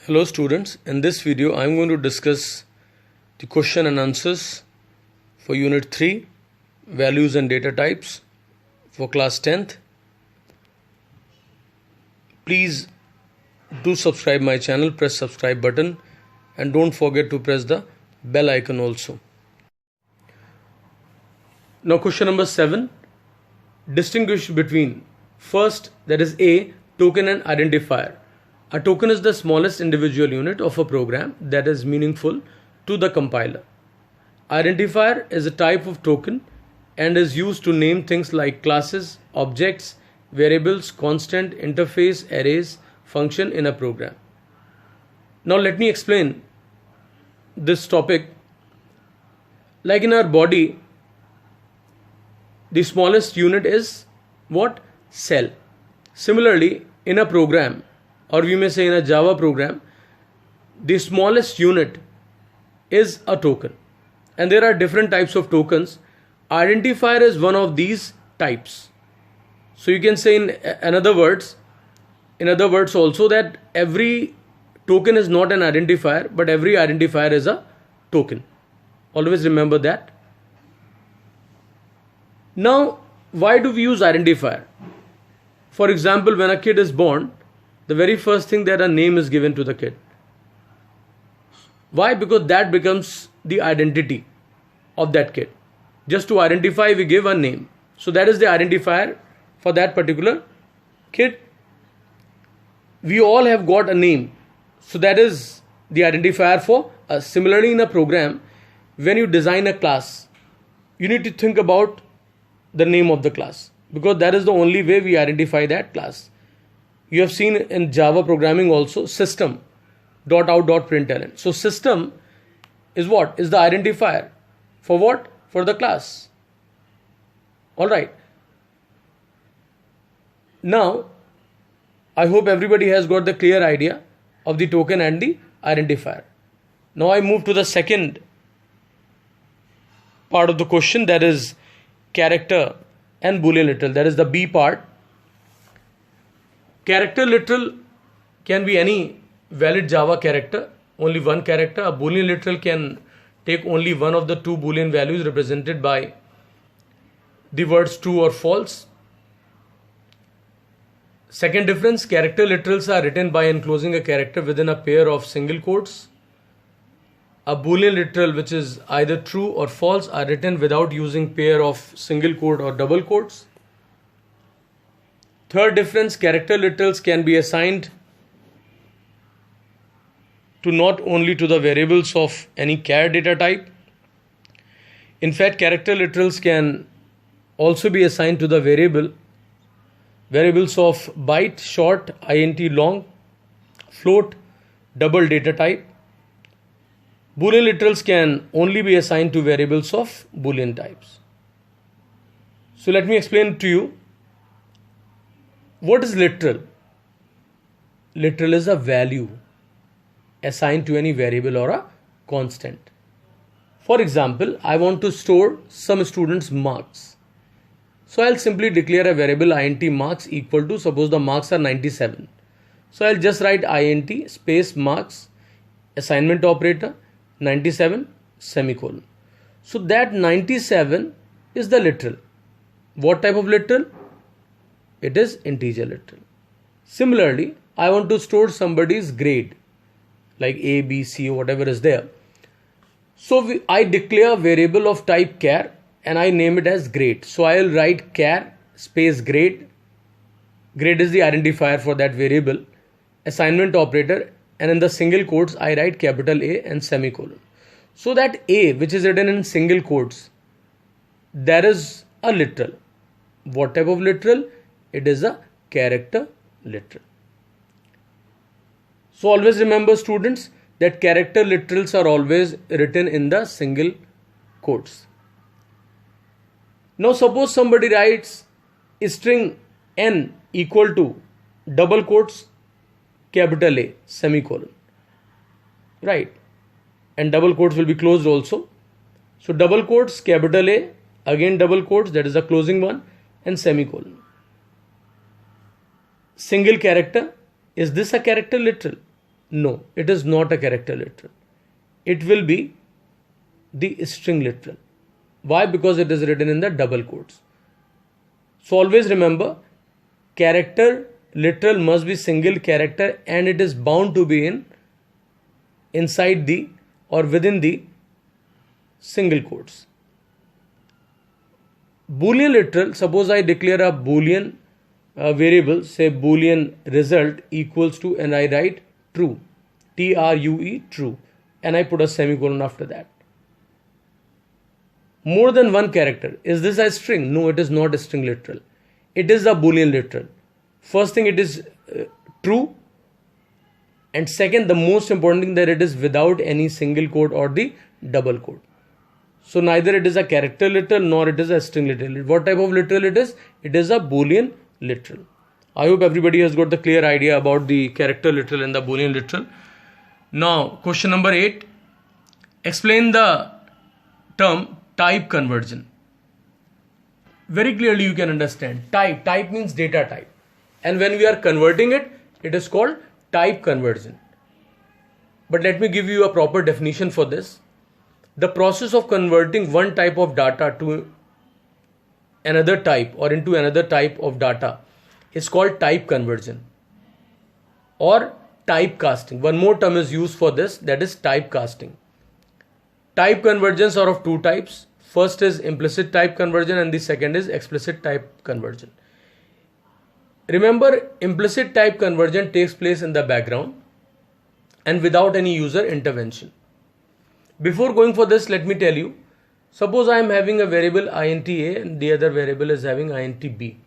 Hello students, in this video I am going to discuss the question and answers for unit 3 values and data types for class 10th. Please do subscribe my channel, press subscribe button and don't forget to press the bell icon also. Now question number 7, distinguish between first, that is A, token and identifier. A token is the smallest individual unit of a program that is meaningful to the compiler. Identifier is a type of token and is used to name things like classes, objects, variables, constant, interface, arrays, function in a program. Now let me explain this topic. Like in our body, the smallest unit is what? Cell. Similarly, in a program, or we may say in a Java program, the smallest unit is a token. And there are different types of tokens. Identifier is one of these types. So you can say in other words also that every token is not an identifier, but every identifier is a token. Always remember that. Now, why do we use identifier? For example, when a kid is born, the very first thing that a name is given to the kid. Why? Because that becomes the identity of that kid. Just to identify, we give a name. So that is the identifier for that particular kid. We all have got a name. So that is the identifier for us. Similarly, in a program, when you design a class, you need to think about the name of the class, because that is the only way we identify that class. You have seen in Java programming also system.out.println. So system is what? Is the identifier. For what? For the class. Alright. Now, I hope everybody has got the clear idea of the token and the identifier. Now I move to the second part of the question, that is character and Boolean literal. That is the B part. Character literal can be any valid Java character, only one character. A Boolean literal can take only one of the two Boolean values represented by the words true or false. Second difference, character literals are written by enclosing a character within a pair of single quotes. A Boolean literal, which is either true or false, are written without using pair of single quote or double quotes. Third difference, character literals can be assigned to not only to the variables of any char data type. In fact, character literals can also be assigned to the variables of byte, short, int, long, float, double data type. Boolean literals can only be assigned to variables of Boolean types. So let me explain to you. What is literal? Literal is a value assigned to any variable or a constant. For example, I want to store some students' marks. So I'll simply declare a variable int marks equal to, suppose the marks are 97. So I'll just write int space marks, assignment operator, 97 semicolon. So that 97 is the literal. What type of literal? It is integer literal. Similarly, I want to store somebody's grade like A, B, C, whatever is there. So I declare a variable of type char and I name it as grade. So I will write char space grade. Grade is the identifier for that variable. Assignment operator, and in the single quotes I write capital A and semicolon. So that A, which is written in single quotes, that is a literal. What type of literal? It is a character literal. So always remember, students, that character literals are always written in the single quotes. Now suppose somebody writes string n equal to double quotes capital A semicolon, right, and double quotes will be closed also. So double quotes capital A, again double quotes, that is the closing one, and semicolon. Single character, is this a character literal? No, it is not a character literal. It will be the string literal. Why? Because it is written in the double quotes. So always remember, character literal must be single character and it is bound to be inside the or within the single quotes. Boolean literal, suppose I declare a Boolean variable, say Boolean result equals to, and I write true, TRUE, true, and I put a semicolon after that. More than one character. Is this a string? No, it is not a string literal. It is a Boolean literal. First thing, it is true, and second, the most important thing, that it is without any single quote or the double quote. So neither it is a character literal nor it is a string literal. What type of literal it is? It is a Boolean literal. I hope everybody has got the clear idea about the character literal and the Boolean literal. Now, question number 8. Explain the term type conversion. Very clearly you can understand. Type means data type. And when we are converting it, it is called type conversion. But let me give you a proper definition for this. The process of converting one type of data to another type or into another type of data is called type conversion or typecasting. One more term is used for this, that is typecasting. Type conversions are of two types. First is implicit type conversion and the second is explicit type conversion. Remember, implicit type conversion takes place in the background and without any user intervention. Before going for this, let me tell you, suppose I am having a variable int a and the other variable is having int b.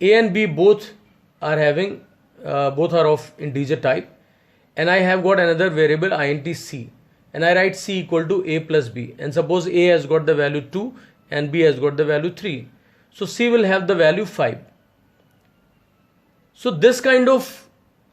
A and b both are of integer type, and I have got another variable int c, and I write c equal to a plus b, and suppose a has got the value 2 and b has got the value 3. So c will have the value 5. So this kind of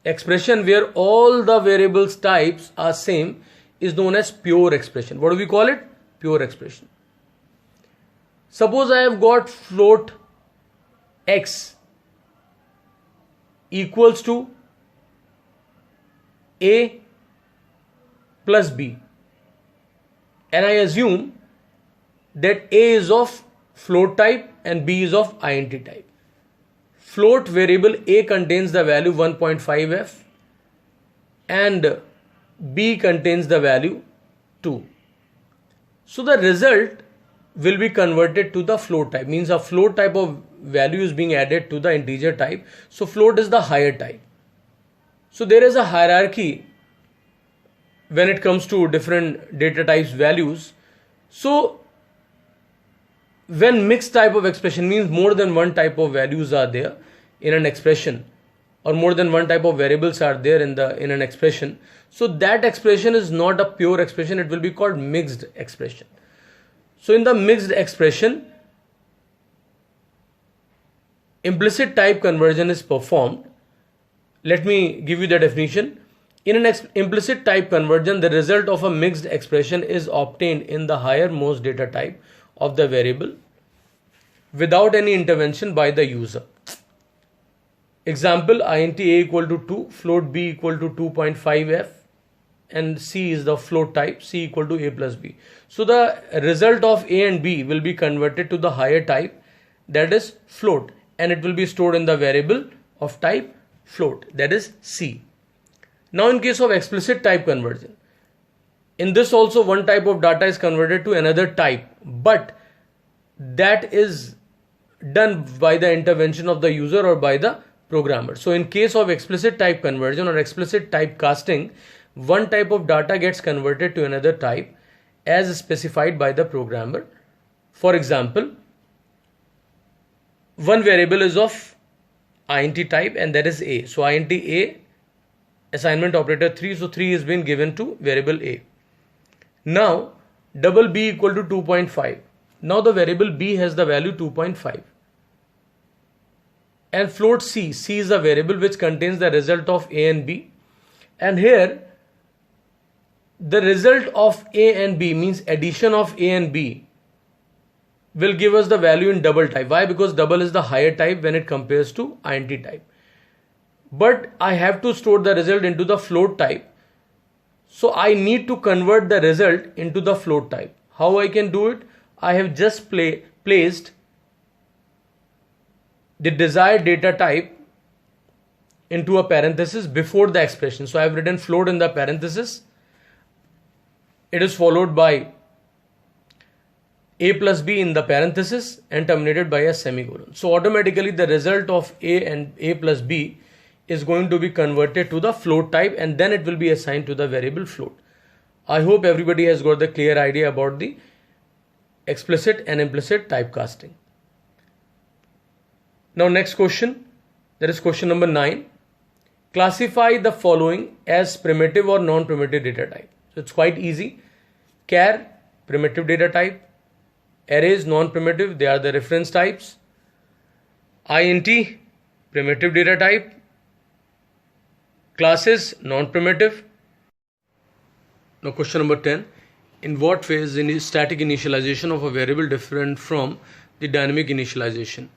expression where all the variables types are same is known as pure expression. What do we call it? Pure expression. Suppose I have got float x equals to a plus b, and I assume that a is of float type and b is of int type. Float variable a contains the value 1.5f and b contains the value 2. So the result will be converted to the float type, means a float type of value is being added to the integer type. So float is the higher type. So there is a hierarchy when it comes to different data types values. So when mixed type of expression, means more than one type of values are there in an expression, or more than one type of variables are there in an expression, so that expression is not a pure expression, it will be called mixed expression. So in the mixed expression, implicit type conversion is performed. Let me give you the definition. In an implicit type conversion, the result of a mixed expression is obtained in the highermost data type of the variable without any intervention by the user. Example, int a equal to 2, float b equal to 2.5f, and c is the float type, c equal to a plus b. So the result of a and b will be converted to the higher type, that is float, and it will be stored in the variable of type float, that is c. Now in case of explicit type conversion, in this also one type of data is converted to another type, but that is done by the intervention of the user or by the programmer. So in case of explicit type conversion or explicit type casting, one type of data gets converted to another type as specified by the programmer. For example, one variable is of int type and that is a. So int a, assignment operator 3, so 3 is being given to variable a. Now double b equal to 2.5. Now the variable b has the value 2.5. And float c, c is a variable which contains the result of a and b, and here the result of a and b, means addition of a and b, will give us the value in double type. Why? Because double is the higher type when it compares to int type. but I have to store the result into the float type. So I need to convert the result into the float type. How I can do it? I have just placed the desired data type into a parenthesis before the expression. So I have written float in the parenthesis. It is followed by a plus b in the parenthesis and terminated by a semicolon. So automatically the result of a and a plus b is going to be converted to the float type, and then it will be assigned to the variable float. I hope everybody has got the clear idea about the explicit and implicit typecasting. Now next question, that is question number 9. Classify the following as primitive or non-primitive data type. So it's quite easy. Char, primitive data type. Arrays, non-primitive, they are the reference types. Int, primitive data type. Classes, non-primitive. Now question number 10. In what way is static initialization of a variable different from the dynamic initialization?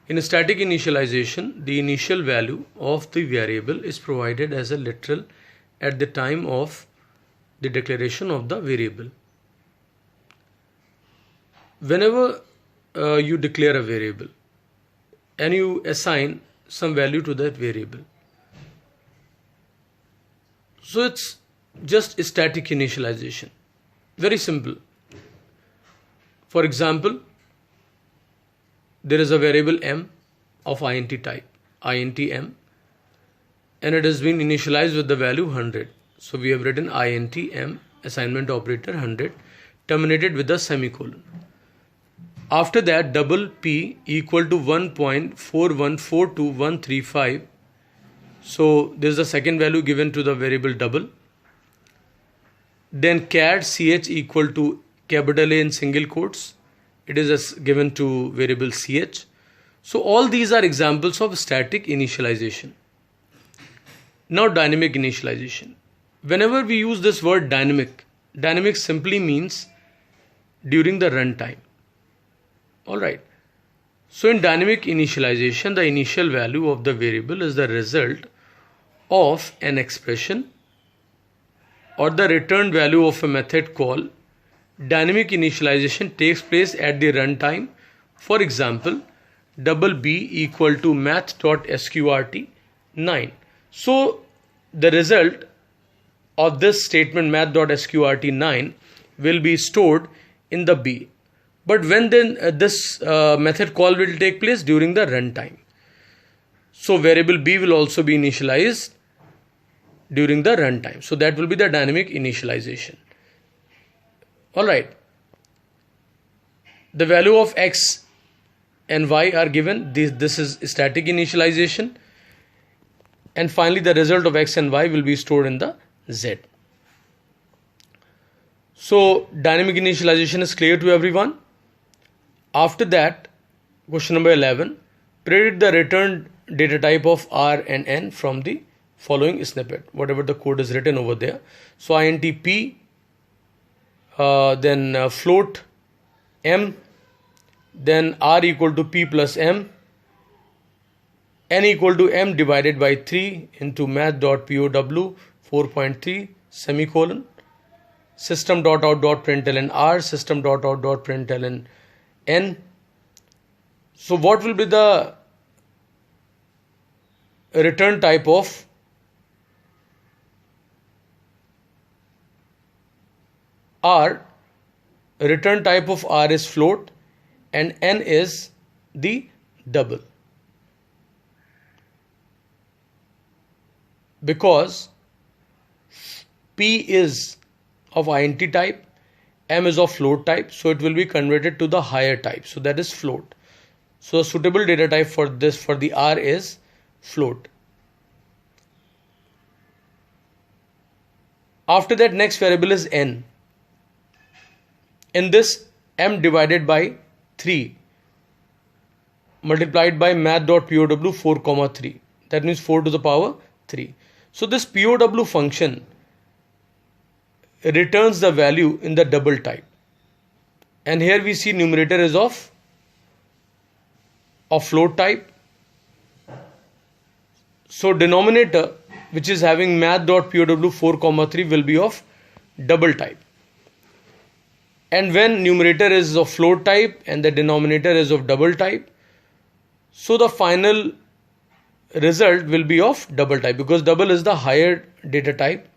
In static initialization, the initial value of the variable is provided as a literal at the time of the declaration of the variable. Whenever you declare a variable and you assign some value to that variable, so it's just a static initialization. Very simple. For example, there is a variable m of int type, int m, and it has been initialized with the value 100. So we have written int m, assignment operator 100, terminated with a semicolon. After that, double p equal to 1.4142135. So this is the second value given to the variable double. Then char ch equal to capital A in single quotes. It is given to variable ch. So all these are examples of static initialization. Now dynamic initialization. Whenever we use this word dynamic, dynamic simply means during the runtime. Alright. So in dynamic initialization, the initial value of the variable is the result of an expression or the returned value of a method call. Dynamic initialization takes place at the runtime. For example, double b equal to math.sqrt 9. So the result of this statement math.sqrt 9 will be stored in the b. But when then this method call will take place? During the runtime. So variable b will also be initialized during the runtime. So that will be the dynamic initialization. Alright. The value of x and y are given. This is static initialization. And finally the result of x and y will be stored in the z. So dynamic initialization is clear to everyone. After that, question number 11. Predict the returned data type of R and N from the following snippet. Whatever the code is written over there. So int p, then float m, then r equal to p plus m, n equal to m divided by 3 into math.pow 4.3 semicolon, system.out.println r, system.out.println n. So what will be the return type of R? Return type of R is float and n is the double, because p is of int type, m is of float type, so it will be converted to the higher type, so that is float. So a suitable data type for this, for the R, is float. After that, next variable is n. In this, m divided by 3 multiplied by math.pow 4,3, that means 4 to the power 3. So this POW function returns the value in the double type, and here we see numerator is of float type, So denominator, which is having math.pow 4, 3 will be of double type. And when numerator is of float type and the denominator is of double type, so the final result will be of double type, because double is the higher data type,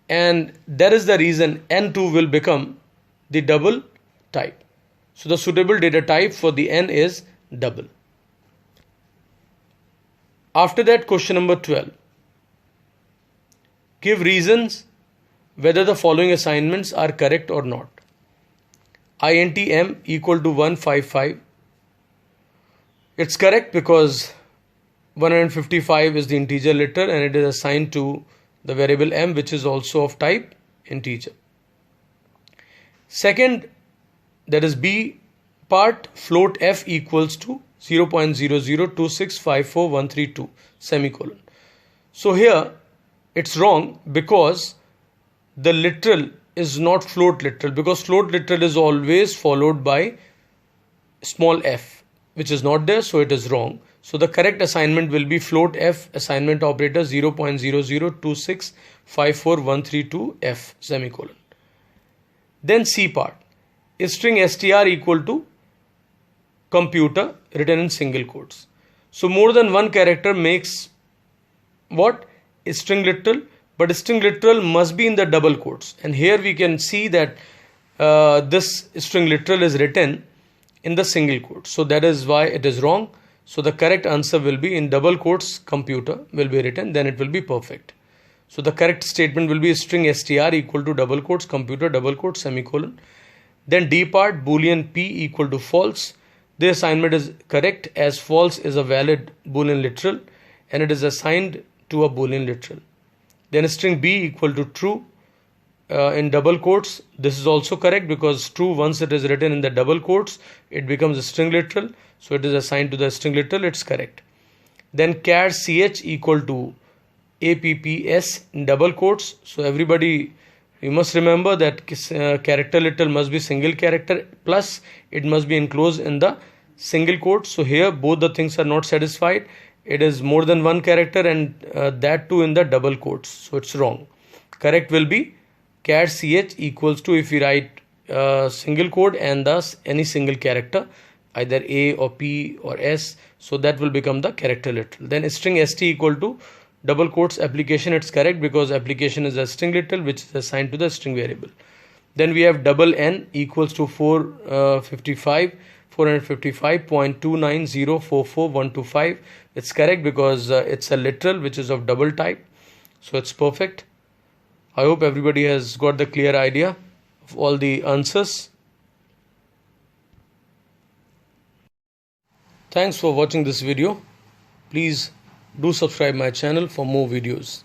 and that is the reason n2 will become the double type. So the suitable data type for the n is double. After that, question number 12. Give reasons whether the following assignments are correct or not. int m equal to 155. It's correct because 155 is the integer literal and it is assigned to the variable m, which is also of type integer. Second, that is B part, float f equals to 0.002654132 semicolon. So here it's wrong because the literal is not float literal, because float literal is always followed by small f, which is not there, so it is wrong. So the correct assignment will be float f assignment operator 0.002654132 f semicolon. Then C part, string str equal to computer written in single quotes. So more than one character makes what? String literal, but string literal must be in the double quotes. And here we can see that this string literal is written in the single quotes. So that is why it is wrong. So the correct answer will be in double quotes computer will be written, then it will be perfect. So the correct statement will be string str equal to double quotes computer double quotes semicolon. Then D part, boolean p equal to false. The assignment is correct as false is a valid boolean literal and it is assigned to a boolean literal. Then string b equal to true in double quotes. This is also correct because true, once it is written in the double quotes, it becomes a string literal. So it is assigned to the string literal, it's correct. Then char ch equal to apps in double quotes. So everybody, you must remember that character literal must be single character plus it must be enclosed in the single quote. So here both the things are not satisfied. It is more than one character and that too in the double quotes. So it's wrong. Correct will be char ch equals to, if we write single quote and thus any single character, either A or P or S, so that will become the character literal. Then string st equal to double quotes application, it's correct because application is a string literal which is assigned to the string variable. Then we have double n equals to 455.29044.125. It's correct because it's a literal which is of double type, so it's perfect. I hope everybody has got the clear idea of all the answers. Thanks for watching this video. Please do subscribe my channel for more videos.